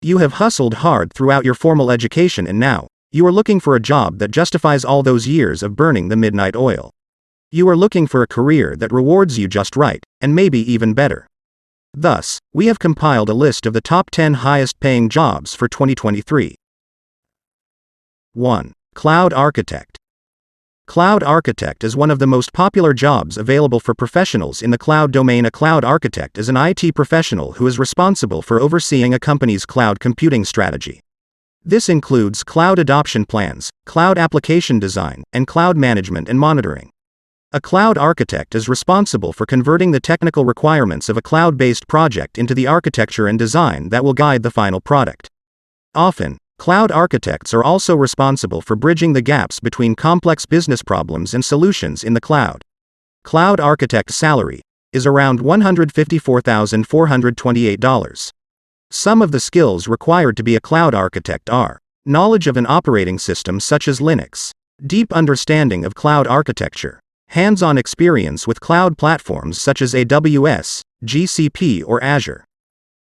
You have hustled hard throughout your formal education and now, you are looking for a job that justifies all those years of burning the midnight oil. You are looking for a career that rewards you just right, and maybe even better. Thus, we have compiled a list of the top 10 highest paying jobs for 2023. 1. Cloud Architect. Cloud Architect is one of the most popular jobs available for professionals in the cloud domain. A cloud architect is an IT professional who is responsible for overseeing a company's cloud computing strategy. This includes cloud adoption plans, cloud application design, and cloud management and monitoring. A cloud architect is responsible for converting the technical requirements of a cloud-based project into the architecture and design that will guide the final product. Often, cloud architects are also responsible for bridging the gaps between complex business problems and solutions in the cloud. Cloud architect salary is around $154,428. Some of the skills required to be a cloud architect are knowledge of an operating system such as Linux, deep understanding of cloud architecture, hands-on experience with cloud platforms such as AWS, GCP or Azure,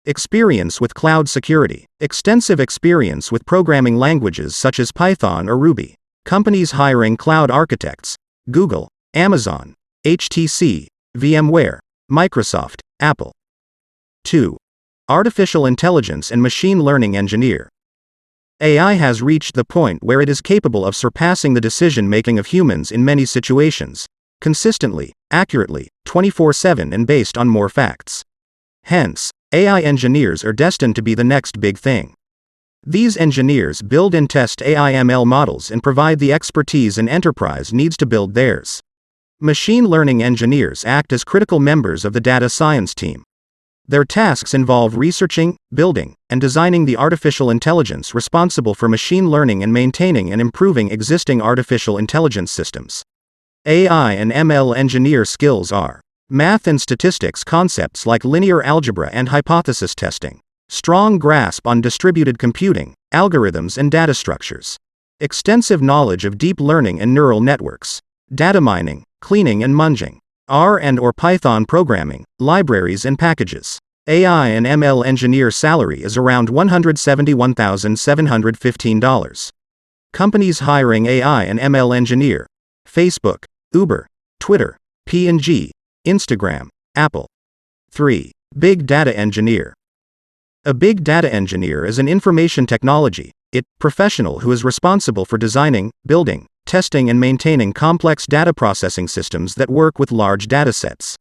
experience with cloud security, extensive experience with programming languages such as Python or Ruby. Companies hiring cloud architects: Google, Amazon, HTC, VMware, Microsoft, Apple. 2. Artificial Intelligence and Machine Learning Engineer. AI has reached the point where it is capable of surpassing the decision-making of humans in many situations, consistently, accurately, 24/7 and based on more facts. Hence, AI engineers are destined to be the next big thing. These engineers build and test AI/ML models and provide the expertise an enterprise needs to build theirs. Machine learning engineers act as critical members of the data science team. Their tasks involve researching, building, and designing the artificial intelligence responsible for machine learning and maintaining and improving existing artificial intelligence systems. AI and ML engineer skills are math and statistics concepts like linear algebra and hypothesis testing, strong grasp on distributed computing, algorithms and data structures, extensive knowledge of deep learning and neural networks, data mining, cleaning and munging, R and/or Python programming, libraries and packages. AI and ML engineer salary is around $171,715. Companies hiring AI and ML engineer: Facebook, Uber, Twitter, P&G, Instagram, Apple. 3. Big Data Engineer. A big data engineer is an information technology professional who is responsible for designing, building, testing and maintaining complex data processing systems that work with large datasets.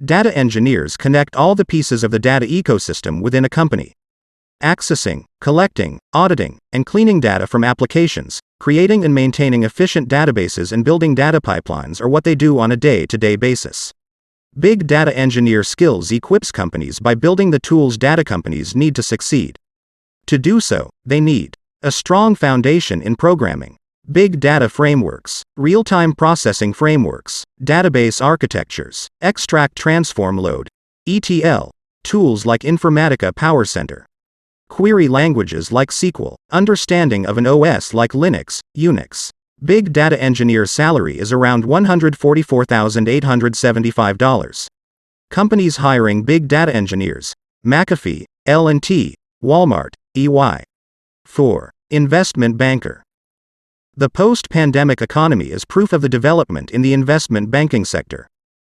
Data engineers connect all the pieces of the data ecosystem within a company. Accessing, collecting, auditing, and cleaning data from applications, creating and maintaining efficient databases and building data pipelines are what they do on a day-to-day basis. Big data engineer skills equips companies by building the tools data companies need to succeed. To do so, they need a strong foundation in programming, big data frameworks, real-time processing frameworks, database architectures, extract transform load, ETL, tools like Informatica Power Center, query languages like SQL, understanding of an OS like Linux, Unix. Big data engineer salary is around $144,875. Companies hiring big data engineers: McAfee, L&T, Walmart, EY. 4. Investment banker. The post-pandemic economy is proof of the development in the investment banking sector.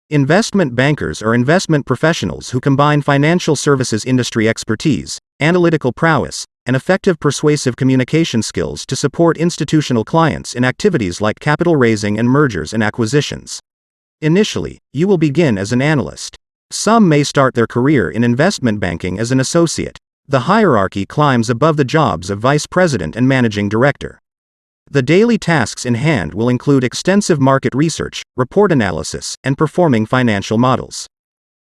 Investment bankers are investment professionals who combine financial services industry expertise, analytical prowess, and effective persuasive communication skills to support institutional clients in activities like capital raising and mergers and acquisitions. Initially, you will begin as an analyst. Some may start their career in investment banking as an associate. The hierarchy climbs above the jobs of vice president and managing director. The daily tasks in hand will include extensive market research, report analysis, and performing financial models.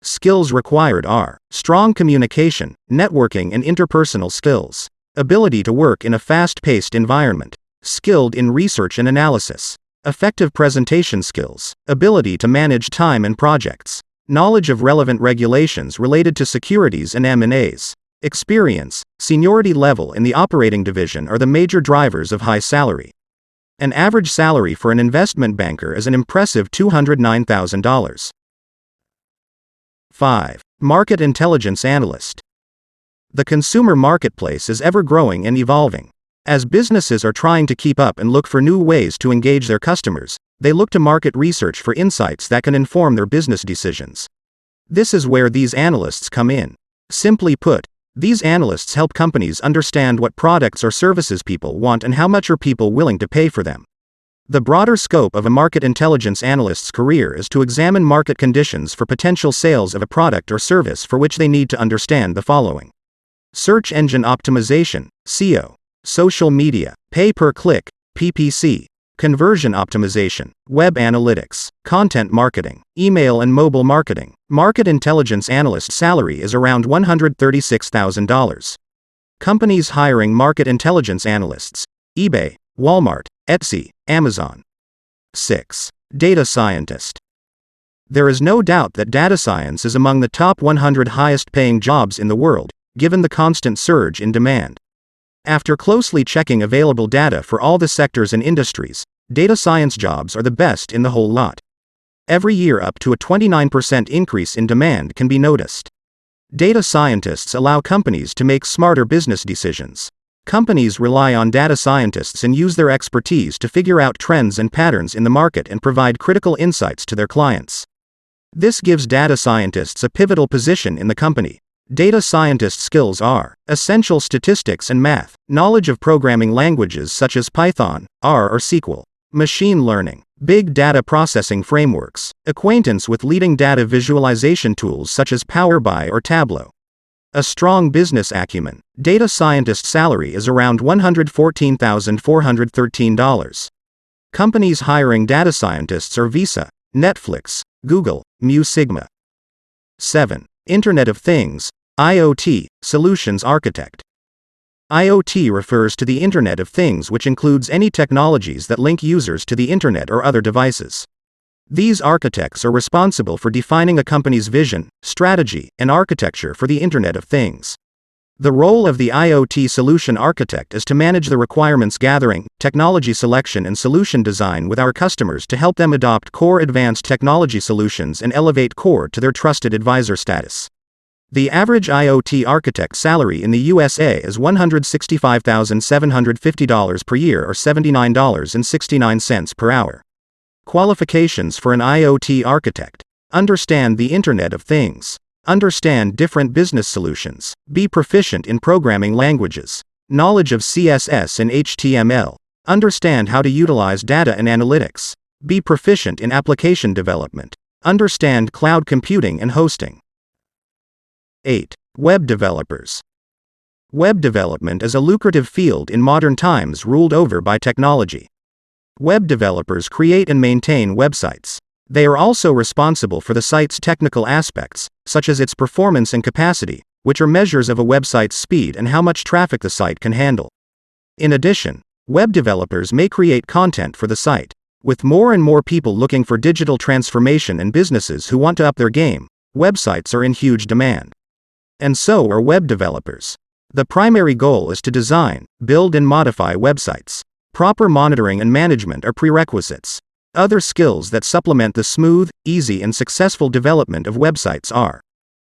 Skills required are strong communication, networking and interpersonal skills, ability to work in a fast-paced environment, skilled in research and analysis, effective presentation skills, ability to manage time and projects, knowledge of relevant regulations related to securities and M&As. Experience, seniority level in the operating division are the major drivers of high salary. An average salary for an investment banker is an impressive $209,000. 5. Market Intelligence Analyst. The consumer marketplace is ever growing and evolving. As businesses are trying to keep up and look for new ways to engage their customers, they look to market research for insights that can inform their business decisions. This is where these analysts come in. Simply put, these analysts help companies understand what products or services people want and how much are people willing to pay for them. The broader scope of a market intelligence analyst's career is to examine market conditions for potential sales of a product or service for which they need to understand the following: search engine optimization, SEO, social media, pay-per-click, PPC, conversion optimization, web analytics, content marketing, email and mobile marketing. Market intelligence analyst salary is around $136,000. Companies hiring market intelligence analysts: eBay, Walmart, Etsy, Amazon. 6. Data scientist. There is no doubt that data science is among the top 100 highest-paying jobs in the world, given the constant surge in demand. After closely checking available data for all the sectors and industries, data science jobs are the best in the whole lot. Every year up to a 29% increase in demand can be noticed. Data scientists allow companies to make smarter business decisions. Companies rely on data scientists and use their expertise to figure out trends and patterns in the market and provide critical insights to their clients. This gives data scientists a pivotal position in the company. Data scientist skills are essential statistics and math, knowledge of programming languages such as Python, R or SQL, machine learning, big data processing frameworks, acquaintance with leading data visualization tools such as Power BI or Tableau. A strong business acumen. Data scientist salary is around $114,413. Companies hiring data scientists are Visa, Netflix, Google, Mu Sigma. 7. Internet of Things, IoT, Solutions Architect. IoT refers to the Internet of Things, which includes any technologies that link users to the Internet or other devices. These architects are responsible for defining a company's vision, strategy, and architecture for the Internet of Things. The role of the IoT solution architect is to manage the requirements gathering, technology selection and solution design with our customers to help them adopt core advanced technology solutions and elevate core to their trusted advisor status. The average IoT architect salary in the USA is $165,750 per year or $79.69 per hour. Qualifications for an IoT architect: understand the Internet of Things. Understand different business solutions. Be proficient in programming languages. Knowledge of CSS and HTML. Understand how to utilize data and analytics. Be proficient in application development. Understand cloud computing and hosting. 8. Web developers. Web development is a lucrative field in modern times ruled over by technology. Web developers create and maintain websites. They are also responsible for the site's technical aspects, such as its performance and capacity, which are measures of a website's speed and how much traffic the site can handle. In addition, web developers may create content for the site. With more and more people looking for digital transformation and businesses who want to up their game, websites are in huge demand. And so are web developers. The primary goal is to design, build and modify websites. Proper monitoring and management are prerequisites. Other skills that supplement the smooth, easy and successful development of websites are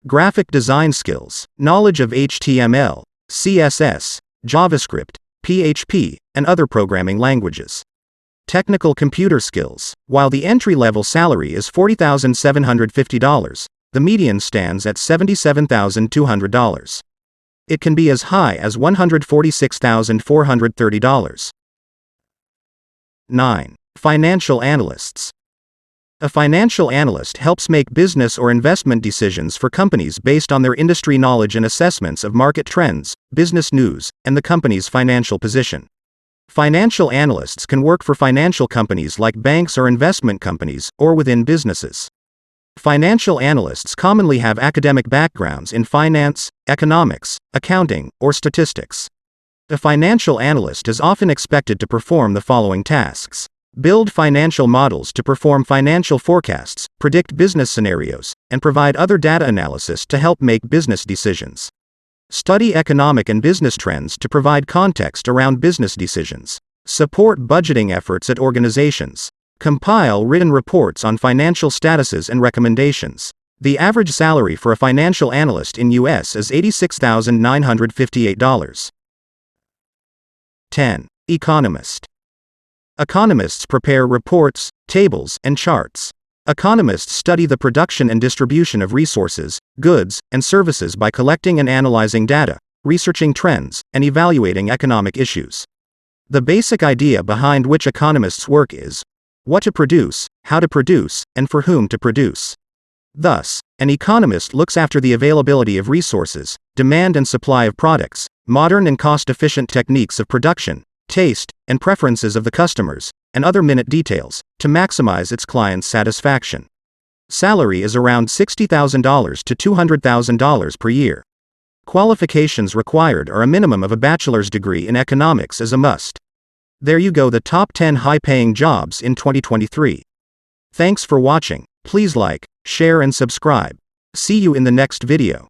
graphic design skills, knowledge of HTML, CSS, JavaScript, PHP, and other programming languages. Technical computer skills. While the entry-level salary is $40,750, the median stands at $77,200. It can be as high as $146,430. 9. Financial analysts. A financial analyst helps make business or investment decisions for companies based on their industry knowledge and assessments of market trends, business news, and the company's financial position. Financial analysts can work for financial companies like banks or investment companies, or within businesses. Financial analysts commonly have academic backgrounds in finance, economics, accounting, or statistics. A financial analyst is often expected to perform the following tasks: build financial models to perform financial forecasts, predict business scenarios, and provide other data analysis to help make business decisions. Study economic and business trends to provide context around business decisions. Support budgeting efforts at organizations. Compile written reports on financial statuses and recommendations. The average salary for a financial analyst in US is $86,958. 10. Economist. Economists prepare reports, tables, and charts. Economists study the production and distribution of resources, goods, and services by collecting and analyzing data, researching trends, and evaluating economic issues. The basic idea behind which economists' work is what to produce, how to produce, and for whom to produce. Thus, an economist looks after the availability of resources, demand and supply of products, modern and cost-efficient techniques of production, taste, and preferences of the customers, and other minute details, to maximize its clients' satisfaction. Salary is around $60,000 to $200,000 per year. Qualifications required are a minimum of a bachelor's degree in economics as a must. There you go, the top 10 high-paying jobs in 2023. Thanks for watching. Please like, share and subscribe. See you in the next video.